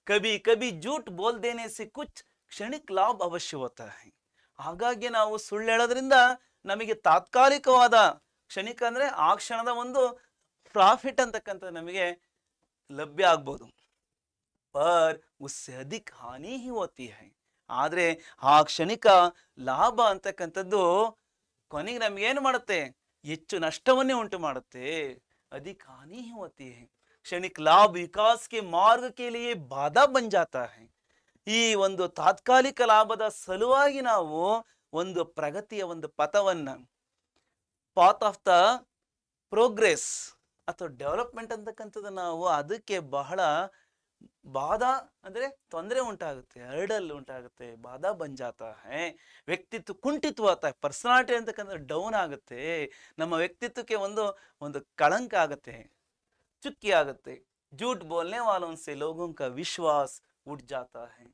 ಕಬಿ ಕಬಿ ಜೂಟ್ ಬೋಲ್ ದೇನೆ ಸೆ ಕುಚ್ ಕ್ಷಣಿಕ್ ಲಾಭ ಅವಶ್ಯ ಹೋತಾ ಹೈ. ಹಾಗಾಗಿ ನಾವು ಸುಳ್ಳು ಹೇಳೋದ್ರಿಂದ ನಮಗೆ ತಾತ್ಕಾಲಿಕವಾದ, ಕ್ಷಣಿಕ ಅಂದ್ರೆ ಆ ಕ್ಷಣದ ಒಂದು ಪ್ರಾಫಿಟ್ ಅಂತಕ್ಕಂಥದ್ದು ನಮಗೆ ಲಭ್ಯ ಆಗ್ಬೋದು. ಪರ್ ಉಸ್ಸೆ ಅಧಿಕ್ ಹಾನಿ ಹಿ ಹೋತಿ ಹೈ. ಆದ್ರೆ ಆ ಕ್ಷಣಿಕ ಲಾಭ ಅಂತಕ್ಕಂಥದ್ದು ಕೊನೆಗೆ ನಮ್ಗೆ ಏನು ಮಾಡುತ್ತೆ, ಹೆಚ್ಚು ನಷ್ಟವನ್ನೇ ಉಂಟು ಮಾಡುತ್ತೆ. ಅಧಿಕ್ ಹಾನಿ ಹಿ ಹೋತಿ ಹೈ. ಕ್ಷಣಿಕ ಲಾಭ ವಿಕಾಸ್ ಕೆ ಮಾರ್ಗ ಕೆ ಲಿಯೆ ಬಾಧಾ ಬನ್ ಜಾತಾ ಹೈ. ಈ ಒಂದು ತಾತ್ಕಾಲಿಕ ಲಾಭದ ಸಲುವಾಗಿ ನಾವು ಒಂದು ಪ್ರಗತಿಯ ಒಂದು ಪಥವನ್ನ, ಪಾತ್ ಆಫ್ ದ ಪ್ರೋಗ್ರೆಸ್ ಅಥವಾ ಡೆವಲಪ್ಮೆಂಟ್ ಅಂತಕ್ಕಂಥದ್ದು ನಾವು ಅದಕ್ಕೆ ಬಹಳ ಬಾಧಾ ಅಂದ್ರೆ ತೊಂದರೆ ಉಂಟಾಗುತ್ತೆ, ಹರ್ಡಲ್ ಉಂಟಾಗುತ್ತೆ. ಬಾಧಾ ಬಂಜಾತ ಹೈ. ವ್ಯಕ್ತಿತ್ವ ಕುಂಠಿತವಾತ, ಪರ್ಸನಾಲಿಟಿ ಅಂತಕ್ಕಂಥ ಡೌನ್ ಆಗುತ್ತೆ. ನಮ್ಮ ವ್ಯಕ್ತಿತ್ವಕ್ಕೆ ಒಂದು ಒಂದು ಕಳಂಕ ಆಗುತ್ತೆ, ಚುಕ್ಕಿ ಆಗುತ್ತೆ. ಜೂಟ್ ಬೋಲ್ನೆ ವಾಲೋನ್ ಸೆ ಲೋಗೋಂ ಕಾ ವಿಶ್ವಾಸ್ ಉಟ್ ಜಾತಾ ಹೈ.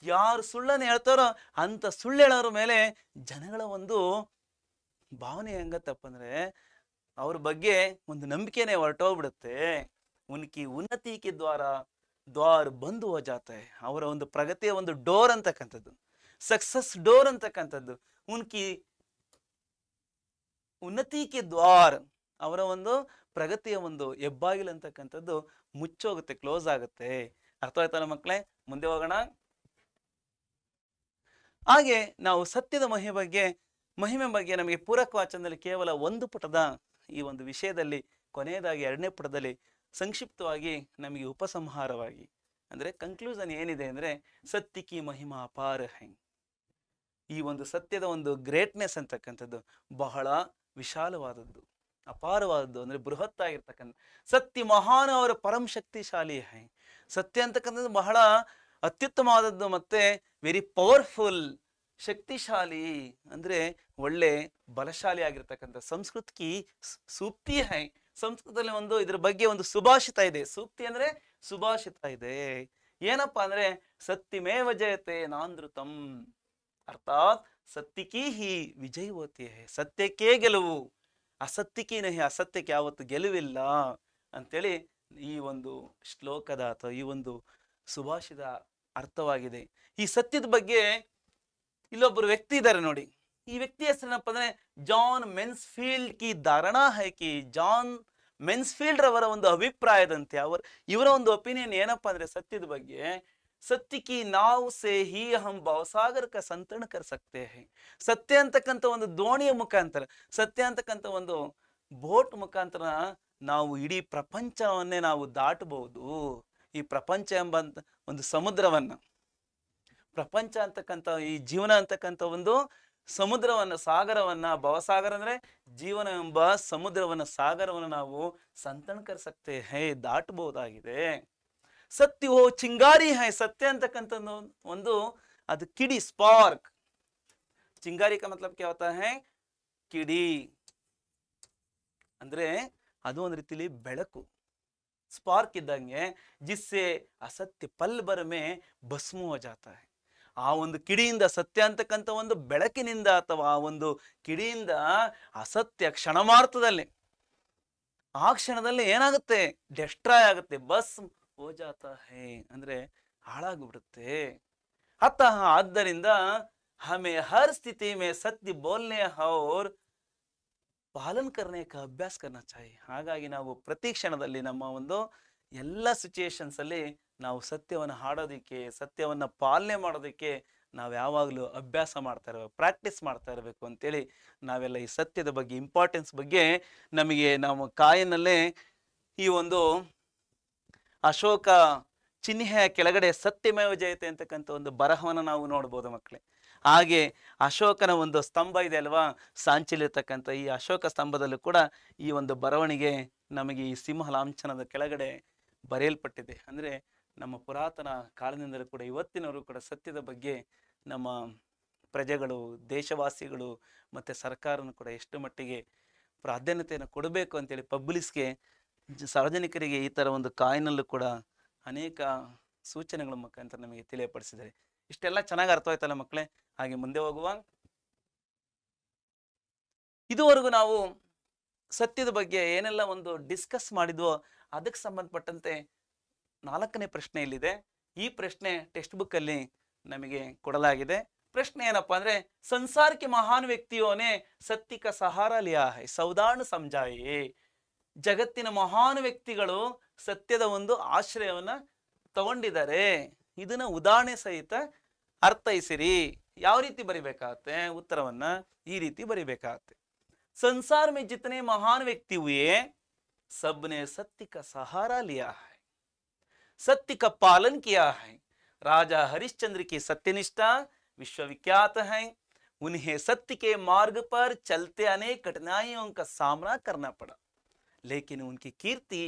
ಯಾರು ಸುಳ್ಳನ್ನು ಹೇಳ್ತಾರೋ ಅಂತ ಸುಳ್ಳು ಹೇಳೋರ ಮೇಲೆ ಜನಗಳ ಒಂದು ಭಾವನೆ ಹೆಂಗತ್ತಪ್ಪ ಅಂದ್ರೆ ಅವ್ರ ಬಗ್ಗೆ ಒಂದು ನಂಬಿಕೆನೆ ಹೊರಟೋಗ್ಬಿಡುತ್ತೆ. ಉನ್ಕಿ ಉನ್ನತಿಕೆ ದ್ವಾರ ಬಂದು ಹೋ ಜಾತ ಹೈ. ಅವರ ಒಂದು ಪ್ರಗತಿಯ ಒಂದು ಡೋರ್ ಅಂತಕ್ಕಂಥದ್ದು, ಸಕ್ಸಸ್ ಡೋರ್ ಅಂತಕ್ಕಂಥದ್ದು, ಉನ್ಕಿ ಉನ್ನತಿ ಕೆ ದ್ವಾರ್, ಅವರ ಒಂದು ಪ್ರಗತಿಯ ಒಂದು ಹೆಬ್ಬಾಗಿಲು ಅಂತಕ್ಕಂಥದ್ದು ಮುಚ್ಚೋಗುತ್ತೆ, ಕ್ಲೋಸ್ ಆಗುತ್ತೆ. ಅರ್ಥ ಆಯ್ತಲ್ಲ ಮಕ್ಕಳೇ? ಮುಂದೆ ಹೋಗೋಣ. ಹಾಗೆ ನಾವು ಸತ್ಯದ ಮಹಿಮೆ ಬಗ್ಗೆ ನಮಗೆ ಪೂರಕ ವಾಚನದಲ್ಲಿ ಕೇವಲ ಒಂದು ಪುಟದ ಈ ಒಂದು ವಿಷಯದಲ್ಲಿ ಕೊನೆಯದಾಗಿ 2ನೇ ಪುಟದಲ್ಲಿ ಸಂಕ್ಷಿಪ್ತವಾಗಿ ನಮಗೆ ಉಪಸಂಹಾರವಾಗಿ ಅಂದ್ರೆ ಕನ್ಕ್ಲೂಷನ್ ಏನಿದೆ ಅಂದ್ರೆ, ಸತ್ಯ ಕಿ ಮಹಿಮಾ ಅಪಾರ ಹೈ. ಈ ಒಂದು ಸತ್ಯದ ಒಂದು ಗ್ರೇಟ್ನೆಸ್ ಅಂತಕ್ಕಂಥದ್ದು ಬಹಳ ವಿಶಾಲವಾದದ್ದು, ಅಪಾರವಾದದ್ದು, ಅಂದ್ರೆ ಬೃಹತ್ ಆಗಿರ್ತಕ್ಕಂಥ. ಸತ್ಯ ಮಹಾನ್ ಅವರ ಪರಂ ಶಕ್ತಿಶಾಲಿ ಹೈ. ಸತ್ಯ ಅಂತಕ್ಕಂಥದ್ದು ಬಹಳ ಅತ್ಯುತ್ತಮವಾದದ್ದು ಮತ್ತೆ ವೆರಿ ಪವರ್ಫುಲ್, ಶಕ್ತಿಶಾಲಿ ಅಂದ್ರೆ ಒಳ್ಳೆ ಬಲಶಾಲಿ ಆಗಿರ್ತಕ್ಕಂಥ. ಸಂಸ್ಕೃತ್ ಕಿ ಸೂಕ್ತಿ ಹೈ. ಸಂಸ್ಕೃತದಲ್ಲಿ ಒಂದು ಇದ್ರ ಬಗ್ಗೆ ಒಂದು ಸುಭಾಷಿತ ಇದೆ. ಸೂಕ್ತಿ ಅಂದ್ರೆ ಸುಭಾಷಿತ ಇದೆ. ಏನಪ್ಪಾ ಅಂದ್ರೆ, ಸತ್ಯಮೇವ ಜಯತೆ ನಾನೃತಂ, ಅರ್ಥಾತ್ ಸತ್ಯಕಿ ಹಿ ವಿಜಯ ಹೋತಿ ಹೈ. ಸತ್ಯಕ್ಕೆ ಗೆಲುವು, ಅಸತ್ಯಕಿ ನಹಿ, ಅಸತ್ಯಕ್ಕೆ ಯಾವತ್ತು ಗೆಲುವಿಲ್ಲ ಅಂತೇಳಿ ಈ ಒಂದು ಶ್ಲೋಕದ ಅಥವಾ ಈ ಒಂದು ಸುಭಾಷಿತ ಅರ್ಥವಾಗಿದೆ. ಈ ಸತ್ಯದ ಬಗ್ಗೆ ಇಲ್ಲೊಬ್ಬರು ವ್ಯಕ್ತಿ ಇದ್ದಾರೆ ನೋಡಿ. ಈ ವ್ಯಕ್ತಿ ಹೆಸರೇನಪ್ಪ ಅಂದ್ರೆ ಜಾನ್ ಮೆನ್ಸ್ಫೀಲ್ಡ್ ಕಿ ಧಾರಣಾ ಹೈ ಕಿ, ಜಾನ್ ಮೆನ್ಸ್ಫೀಲ್ಡ್ ರವರ ಒಂದು ಅಭಿಪ್ರಾಯದಂತೆ ಇವರ ಒಂದು ಒಪಿನಿಯನ್ ಏನಪ್ಪಾ ಅಂದ್ರೆ ಸತ್ಯದ ಬಗ್ಗೆ, ಸತ್ಯ ಕಿ ನಾವ್ ಸೇ ಹಿ ಹಮ್ ಭವಸಾಗರ ಕ ಸಂತರಣ ಕರ್ ಸಕ್ತೆ ಹೈ. ಸತ್ಯ ಅಂತಕ್ಕಂಥ ಒಂದು ದೋಣಿಯ ಮುಖಾಂತರ, ಸತ್ಯ ಅಂತಕ್ಕಂಥ ಒಂದು ಬೋಟ್ ಮುಖಾಂತರ ನಾವು ಇಡೀ ಪ್ರಪಂಚವನ್ನೇ ನಾವು ದಾಟಬಹುದು. ಈ ಪ್ರಪಂಚ ಎಂಬ ಒಂದು ಸಮುದ್ರವನ್ನ, ಪ್ರಪಂಚ ಅಂತಕ್ಕಂಥ ಈ ಜೀವನ ಅಂತಕ್ಕಂಥ ಒಂದು ಸಮುದ್ರವನ್ನ, ಸಾಗರವನ್ನ, ಭವಸಾಗರ ಅಂದ್ರೆ ಜೀವನ ಎಂಬ ಸಮುದ್ರವನ್ನ, ಸಾಗರವನ್ನ ನಾವು ಸಂತಣಕರಿಸಕ್ತೆ ಹೇ, ದಾಟಬಹುದಾಗಿದೆ. ಸತ್ಯ ಓ ಚಿಂಗಾರಿ ಹೈ. ಸತ್ಯ ಅಂತಕ್ಕಂಥ ಒಂದು ಅದು ಕಿಡಿ, ಸ್ಪಾರ್ಕ್. ಚಿಂಗಾರಿ ಕ ಮತ್ಲಬ್ ಕ್ಯಾ ಹೋತಾ ಹೈ? ಕಿಡಿ ಅಂದ್ರೆ ಅದು ಒಂದು ರೀತಿಲಿ ಬೆಳಕು, ಸ್ಪಾರ್ಕ್ ಇದ್ದಂಗೆ. ಜಿಸ್ಸೆ ಅಸತ್ಯ ಪಲ್ ಭರ್ ಮೇ ಭಸ್ಮ ಹೋ ಜಾತಾ ಹೈ. ಆ ಒಂದು ಕಿಡಿಯಿಂದ, ಸತ್ಯ ಅಂತಕ್ಕಂಥ ಒಂದು ಬೆಳಕಿನಿಂದ ಅಥವಾ ಆ ಒಂದು ಕಿಡಿಯಿಂದ ಅಸತ್ಯ ಕ್ಷಣ ಮಾತ್ರದಲ್ಲಿ, ಆ ಕ್ಷಣದಲ್ಲಿ ಏನಾಗುತ್ತೆ? ಡೆಸ್ಟ್ರಾಯ್ ಆಗುತ್ತೆ. ಬಸ್ ಹೋ ಜಾತಾ ಹೈ ಅಂದ್ರೆ ಹಾಳಾಗ್ಬಿಡುತ್ತೆ. ಅತಃ ಆದ್ದರಿಂದ ಹಮೇ ಹರ್ ಸ್ಥಿತಿ ಮೇ ಸತ್ಯ ಬೋಲ್ನೆ ಔರ್ ಪಾಲನ್ ಕರ್ನೆ ಕಾ ಅಭ್ಯಾಸ ಕರ್ನಾ ಚಾಹಿಯೆ. ಹಾಗಾಗಿ ನಾವು ಪ್ರತಿ ಕ್ಷಣದಲ್ಲಿ ನಮ್ಮ ಒಂದು ಎಲ್ಲ ಸಿಚುಯೇಷನ್ಸ್ ಅಲ್ಲಿ ನಾವು ಸತ್ಯವನ್ನು ಹಾಡೋದಿಕ್ಕೆ, ಸತ್ಯವನ್ನ ಪಾಲನೆ ಮಾಡೋದಕ್ಕೆ ನಾವು ಯಾವಾಗಲೂ ಅಭ್ಯಾಸ ಮಾಡ್ತಾ ಇರಬೇಕು, ಪ್ರಾಕ್ಟೀಸ್ ಮಾಡ್ತಾ ಇರಬೇಕು ಅಂತೇಳಿ ನಾವೆಲ್ಲ ಈ ಸತ್ಯದ ಬಗ್ಗೆ, ಇಂಪಾರ್ಟೆನ್ಸ್ ಬಗ್ಗೆ ನಮಗೆ ನಾವು ಕಾಯಿನಲ್ಲೇ ಈ ಒಂದು ಅಶೋಕ ಚಿಹ್ನೆಯ ಕೆಳಗಡೆ ಸತ್ಯಮೇವ ಜಯತೆ ಅಂತಕ್ಕಂಥ ಒಂದು ಬರಹವನ್ನು ನಾವು ನೋಡ್ಬೋದು ಮಕ್ಕಳೇ. ಹಾಗೆ ಅಶೋಕನ ಒಂದು ಸ್ತಂಭ ಇದೆ ಅಲ್ವಾ, ಸಾಂಚಿಲಿರ್ತಕ್ಕಂಥ ಈ ಅಶೋಕ ಸ್ತಂಭದಲ್ಲೂ ಕೂಡ ಈ ಒಂದು ಬರವಣಿಗೆ ನಮಗೆ ಈ ಸಿಂಹ ಲಾಂಛನದ ಕೆಳಗಡೆ ಬರೆಯಲ್ಪಟ್ಟಿದೆ. ಅಂದ್ರೆ ನಮ್ಮ ಪುರಾತನ ಕಾಲದಿಂದಲೂ ಕೂಡ ಇವತ್ತಿನವರು ಕೂಡ ಸತ್ಯದ ಬಗ್ಗೆ ನಮ್ಮ ಪ್ರಜೆಗಳು, ದೇಶವಾಸಿಗಳು ಮತ್ತು ಸರ್ಕಾರನು ಕೂಡ ಎಷ್ಟು ಮಟ್ಟಿಗೆ ಪ್ರಾಧಾನ್ಯತೆಯನ್ನು ಕೊಡಬೇಕು ಅಂತೇಳಿ ಪಬ್ಲಿಕ್ಸ್ಗೆ, ಸಾರ್ವಜನಿಕರಿಗೆ ಈ ಥರ ಒಂದು ಕಾಯಿನಲ್ಲೂ ಕೂಡ ಅನೇಕ ಸೂಚನೆಗಳ ಮುಖಾಂತರ ನಮಗೆ ತಿಳಿಯಪಡಿಸಿದ್ದಾರೆ. ಇಷ್ಟೆಲ್ಲ ಚೆನ್ನಾಗಿ ಅರ್ಥವಾಯ್ತಲ್ಲ ಮಕ್ಕಳೇ? ಹಾಗೆ ಮುಂದೆ ಹೋಗುವ. ಇದುವರೆಗೂ ನಾವು ಸತ್ಯದ ಬಗ್ಗೆ ಏನೆಲ್ಲ ಒಂದು ಡಿಸ್ಕಸ್ ಮಾಡಿದ್ವೋ ಅದಕ್ಕೆ ಸಂಬಂಧಪಟ್ಟಂತೆ 4ನೇ ಪ್ರಶ್ನೆ ಇಲ್ಲಿದೆ. ಈ ಪ್ರಶ್ನೆ ಟೆಕ್ಸ್ಟ್ ಬುಕ್ ಅಲ್ಲಿ ನಮಗೆ ಕೊಡಲಾಗಿದೆ. ಪ್ರಶ್ನೆ ಏನಪ್ಪಾ ಅಂದ್ರೆ, ಸಂಸಾರ ಕೆ ಮಹಾನ್ ವ್ಯಕ್ತಿಯೋನೆ ಸತ್ಯ ಕ ಸಹಾರ ಲಿಯಾ ಹೈ, ಸೌದಾರ್ಣ ಸಮಜಾಯೇ. ಜಗತ್ತಿನ ಮಹಾನ್ ವ್ಯಕ್ತಿಗಳು ಸತ್ಯದ ಒಂದು ಆಶ್ರಯವನ್ನ ತಗೊಂಡಿದ್ದಾರೆ, ಇದನ್ನ ಉದಾಹರಣೆ ಸಹಿತ ಅರ್ಥೈಸಿರಿ. ಯಾವ ರೀತಿ ಬರಿಬೇಕಾಗತ್ತೆ? ಉತ್ತರವನ್ನ ಈ ರೀತಿ ಬರಿಬೇಕಾಗತ್ತೆ. संसार में जितने महान व्यक्ति हुए सबने सत्य का सहारा लिया है, सत्य का पालन किया है. राजा हरिश्चंद्र की सत्यनिष्ठा विश्वविख्यात है. उन्हें सत्य के मार्ग पर चलते अनेक कठिनाइयों का सामना करना पड़ा, लेकिन उनकी कीर्ति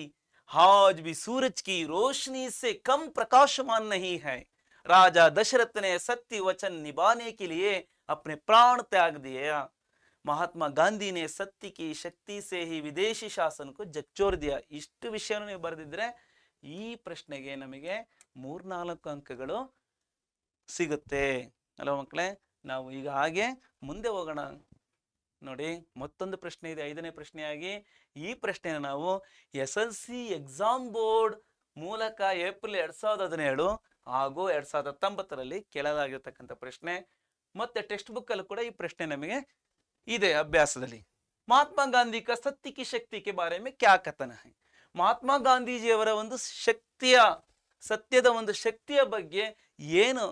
आज भी सूरज की रोशनी से कम प्रकाशमान नहीं है. राजा दशरथ ने सत्य वचन निभाने के लिए अपने प्राण त्याग दिया. महात्मा गांधी ने सत्य की शक्ति से ही विदेशी शासन को जगचोर दिया. इಷ್ಟು ವಿಷಯವನ್ನು ನೀವು ಬರೆದಿದ್ರೆ ಈ ಪ್ರಶ್ನೆಗೆ ನಮಗೆ 3-4 ಅಂಕಗಳು ಸಿಗುತ್ತೆ ಅಲ್ವಾ ಮಕ್ಕಳೇ? ನಾವು ಈಗ ಹಾಗೆ ಮುಂದೆ ಹೋಗೋಣ. ನೋಡಿ, ಮತ್ತೊಂದು ಪ್ರಶ್ನೆ ಇದೆ, 5ನೇ ಪ್ರಶ್ನೆಯಾಗಿ. ಈ ಪ್ರಶ್ನೆಯನ್ನು ನಾವು SLC ಎಕ್ಸಾಮ್ ಬೋರ್ಡ್ ಮೂಲಕ ಏಪ್ರಿಲ್ 2017 ಹಾಗೂ 2019ರಲ್ಲಿ ಕೇಳಲಾಗಿರ್ತಕ್ಕಂಥ ಪ್ರಶ್ನೆ. ಮತ್ತೆ ಟೆಕ್ಸ್ಟ್ ಬುಕ್ ಅಲ್ಲೂ ಕೂಡ ಈ ಪ್ರಶ್ನೆ ನಮಗೆ ಇದೆ ಅಭ್ಯಾಸದಲ್ಲಿ. ಮಹಾತ್ಮ ಗಾಂಧಿ का सत्य की शक्ति के बारे में क्या कथन है? ಮಹಾತ್ಮ ಗಾಂಧೀಜಿಯವರ ಒಂದು ಸತ್ಯದ ಒಂದು ಶಕ್ತಿಯ ಬಗ್ಗೆ ಏನು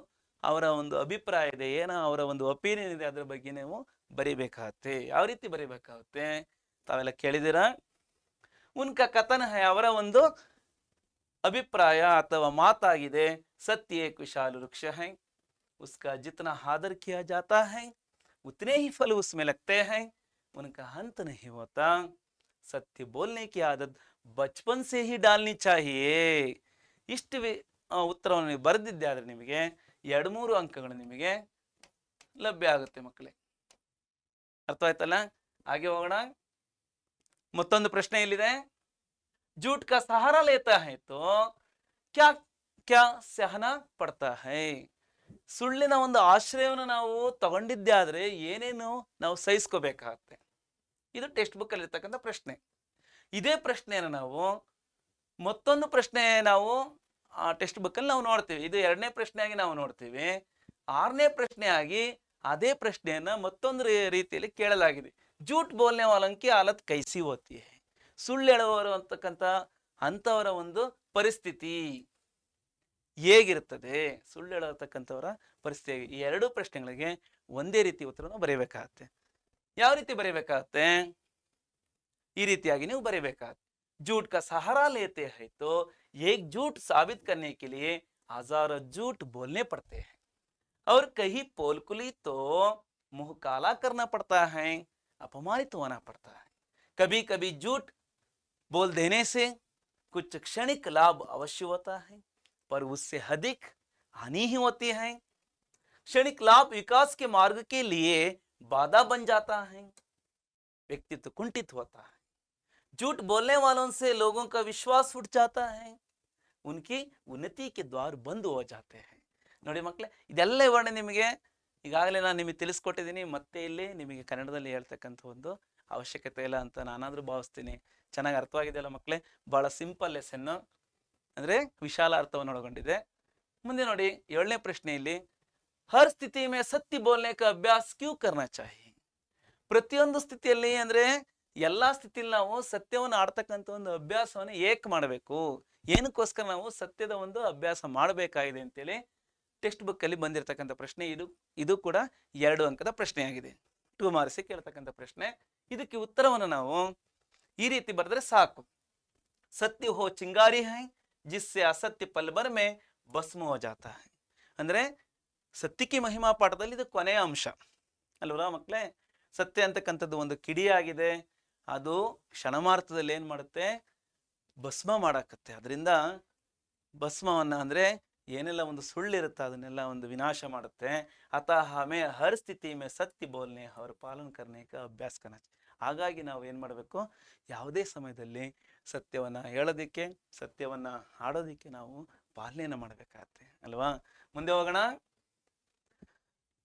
ಅವರ ಒಂದು ಅಭಿಪ್ರಾಯ ಇದೆ, ಏನೋ ಅವರ ಒಂದು ಒಪಿನಿಯನ್ ಇದೆ, ಅದ್ರ ಬಗ್ಗೆ ನೀವು ಬರಿಬೇಕಾಗತ್ತೆ. ಯಾವ ರೀತಿ ಬರಿಬೇಕಾಗುತ್ತೆ ತಾವೆಲ್ಲ ಕೇಳಿದಿರಾ? ಉನ್ಕ ಕಥನ ಹೈ, ಅವರ ಒಂದು ಅಭಿಪ್ರಾಯ ಅಥವಾ ಮಾತಾಗಿದೆ. सत्य एक विशाल वृक्ष है, उसका जितना आदर किया जाता है उतने ही फल उसमें लगते हैं, उनका अंत नहीं होता. सत्य बोलने की आदत बचपन से ही डालनी चाहिए. ಇಷ್ಟು ಉತ್ತರವನ್ನು ನೀವು ಬರೆದಿದ್ದೆ ಆದರೆ ನಿಮಗೆ 2-3 ಅಂಕಗಳು ನಿಮಗೆ ಲಭ್ಯ ಆಗುತ್ತೆ ಮಕ್ಕಳೇ. ಅರ್ಥವಾಯ್ತಲ್ಲ? ಹಾಗೆ ಹೋಗೋಣ. ಮತ್ತೊಂದು ಪ್ರಶ್ನೆ ಇಲ್ಲಿದೆ. झूठ का सहारा लेता है तो क्या क्या सहना पड़ता है? ಸುಳ್ಳಿನ ಒಂದು ಆಶ್ರಯವನ್ನು ನಾವು ತಗೊಂಡಿದ್ದೆ ಆದ್ರೆ ಏನೇನು ನಾವು ಸಹಿಸ್ಕೋಬೇಕಾಗತ್ತೆ? ಇದು ಟೆಕ್ಸ್ಟ್ ಬುಕ್ ಅಲ್ಲಿ ಇರ್ತಕ್ಕಂಥ ಪ್ರಶ್ನೆ. ಇದೇ ಪ್ರಶ್ನೆಯನ್ನು ನಾವು ಮತ್ತೊಂದು ಪ್ರಶ್ನೆ ನಾವು ಟೆಕ್ಸ್ಟ್ ಬುಕ್ ಅಲ್ಲಿ ನಾವು ನೋಡ್ತೀವಿ. ಇದು 2ನೇ ಪ್ರಶ್ನೆಯಾಗಿ ನಾವು ನೋಡ್ತೀವಿ. 6ನೇ ಪ್ರಶ್ನೆಯಾಗಿ ಅದೇ ಪ್ರಶ್ನೆಯನ್ನ ಮತ್ತೊಂದು ರೀತಿಯಲ್ಲಿ ಕೇಳಲಾಗಿದೆ. झूठ बोलने वालों की हालत कैसी होती है? ಸುಳ್ಳು ಹೇಳುವವರು ಅಂತಕ್ಕಂಥ ಅಂತವರ ಒಂದು ಪರಿಸ್ಥಿತಿ ಹೇಗಿರ್ತದೆ? ಸುಳ್ಳು ಹೇಳತಕ್ಕಂಥವರ ಪರಿಸ್ಥಿತಿ. ಈ 2 ಪ್ರಶ್ನೆಗಳಿಗೆ ಒಂದೇ ರೀತಿ ಉತ್ತರವನ್ನು ಬರೀಬೇಕಾಗತ್ತೆ. ಯಾವ ರೀತಿ ಬರೀಬೇಕಾಗತ್ತೆ? ಈ ರೀತಿಯಾಗಿ ನೀವು ಬರೀಬೇಕಾಗತ್ತೆ. झूठ का सहारा लेते हैं तो एक झूठ साबित करने के लिए हजारों झूठ बोलने पड़ते हैं और कहीं पोलकुली तो मुंह काला करना पड़ता है, अपमानित होना पड़ता है. कभी कभी झूठ बोल देने से कुछ क्षणिक लाभ अवश्य होता है पर उससे अधिक हानि ही होती है. क्षणिक लाभ विकास के मार्ग के लिए बाधा बन जाता है, व्यक्तित्व कुंठित होता है. झूठ बोलने वालों से लोगों का विश्वास उठ जाता है, उनकी उन्नति के द्वार बंद हो जाते हैं. ನೋಡಿ ಮಕ್ಕಳೇ, ಇದೆಲ್ಲ ವಿವರಣೆ ನಿಮಗೆ ಈಗಾಗಲೇ ನಾನು ನಿಮಗೆ ತಿಳಿಸ್ಕೊಟ್ಟಿದ್ದೀನಿ. ಮತ್ತೆ ಇಲ್ಲಿ ನಿಮಗೆ ಕನ್ನಡದಲ್ಲಿ ಹೇಳ್ತಕ್ಕಂಥ ಒಂದು ಅವಶ್ಯಕತೆ ಇಲ್ಲ ಅಂತ ನಾನಾದರೂ ಭಾವಿಸ್ತೀನಿ. ಚೆನ್ನಾಗಿ ಅರ್ಥವಾಗಿದೆಯಲ್ಲ ಮಕ್ಕಳೇ? ಬಹಳ ಸಿಂಪಲ್ ಲೆಸನ್ನು, ಅಂದರೆ ವಿಶಾಲ ಅರ್ಥವನ್ನು ಒಳಗೊಂಡಿದೆ. ಮುಂದೆ ನೋಡಿ 7ನೇ ಪ್ರಶ್ನೆಯಲ್ಲಿ ಹರ್ ಸ್ಥಿತಿ ಮೇ ಸತ್ಯ ಬೋಲ್ನೆ ಕಾ ಅಭ್ಯಾಸ ಕ್ಯೂ ಕರ್ನಾ ಚಾಹಿಯೆ? ಪ್ರತಿಯೊಂದು ಸ್ಥಿತಿಯಲ್ಲಿ ಅಂದರೆ ಎಲ್ಲಾ ಸ್ಥಿತಿಯಲ್ಲಿ ನಾವು ಸತ್ಯವನ್ನು ಆಡ್ತಕ್ಕಂಥ ಒಂದು ಅಭ್ಯಾಸವನ್ನು ಏಕೆ ಮಾಡಬೇಕು, ಏನಕ್ಕೋಸ್ಕರ ನಾವು ಸತ್ಯದ ಒಂದು ಅಭ್ಯಾಸ ಮಾಡಬೇಕಾಗಿದೆ ಅಂತೇಳಿ ಟೆಕ್ಸ್ಟ್ ಬುಕ್ ಅಲ್ಲಿ ಬಂದಿರತಕ್ಕಂಥ ಪ್ರಶ್ನೆ. ಇದು ಕೂಡ 2 ಅಂಕದ ಪ್ರಶ್ನೆಯಾಗಿದೆ. 2 ಮಾರ್ಕ್ಸ್ ಕೇಳ್ತಕ್ಕಂಥ ಪ್ರಶ್ನೆ. ಇದಕ್ಕೆ ಉತ್ತರವನ್ನು ನಾವು ಈ ರೀತಿ ಬರೆದ್ರೆ ಸಾಕು. ಸತ್ಯ ಹೋ ಚಿಂಗಾರಿ ಹೈ ಜಿಸ್ಸೆ ಅಸತ್ಯ ಪಲ್ಬರ್ ಮೇ ಭಸ್ಮ ಹೋ ಜಾತಾ ಹೈ. ಅಂದ್ರೆ ಸತ್ಯಕ್ಕೆ ಮಹಿಮಾ ಪಾಠದಲ್ಲಿ ಇದು ಕೊನೆಯ ಅಂಶ ಅಲ್ವಲ್ಲ ಮಕ್ಕಳೇ? ಸತ್ಯ ಅಂತಕ್ಕಂಥದ್ದು ಒಂದು ಕಿಡಿಯಾಗಿದೆ. ಅದು ಕ್ಷಣಮಾರ್ಥದಲ್ಲಿ ಏನ್ ಮಾಡುತ್ತೆ? ಭಸ್ಮ ಮಾಡಾಕತ್ತೆ. ಅದರಿಂದ ಭಸ್ಮವನ್ನ ಅಂದ್ರೆ ಏನೆಲ್ಲ ಒಂದು ಸುಳ್ಳಿರುತ್ತೆ ಅದನ್ನೆಲ್ಲ ಒಂದು ವಿನಾಶ ಮಾಡುತ್ತೆ. ಅತಃ ಹಮೇ ಹರ್ ಸ್ಥಿತಿ ಮೇ ಸತ್ಯ ಬೋಲ್ನೆ ಅವರ ಪಾಲನ ಕರ್ನೆ ಕಾ ಅಭ್ಯಾಸ ಕರ್ನಾ. ಹಾಗಾಗಿ ನಾವು ಏನು ಮಾಡಬೇಕು? ಯಾವುದೇ ಸಮಯದಲ್ಲಿ ಸತ್ಯವನ್ನ ಹೇಳೋದಿಕ್ಕೆ, ಸತ್ಯವನ್ನ ಆಡೋದಿಕ್ಕೆ ನಾವು ಪಾಲನೆಯನ್ನು ಮಾಡಬೇಕಾಗತ್ತೆ ಅಲ್ವಾ? ಮುಂದೆ ಹೋಗೋಣ.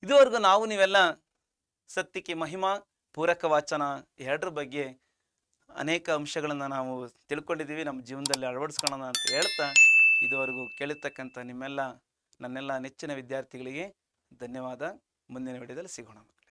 ಇದುವರೆಗೂ ನಾವು ನೀವೆಲ್ಲ ಸತ್ಯಕ್ಕೆ ಮಹಿಮಾ, ಪೂರಕ ವಾಚನ 2ರ ಬಗ್ಗೆ ಅನೇಕ ಅಂಶಗಳನ್ನು ನಾವು ತಿಳ್ಕೊಂಡಿದ್ದೀವಿ. ನಮ್ಮ ಜೀವನದಲ್ಲಿ ಅಳವಡಿಸ್ಕೊಳ್ಳೋಣ ಅಂತ ಹೇಳ್ತಾ ಇದುವರೆಗೂ ಕೇಳಿರ್ತಕ್ಕಂಥ ನನ್ನೆಲ್ಲ ನೆಚ್ಚಿನ ವಿದ್ಯಾರ್ಥಿಗಳಿಗೆ ಧನ್ಯವಾದ. ಮುಂದಿನ ವಿಡಿಯೋದಲ್ಲಿ ಸಿಗೋಣ.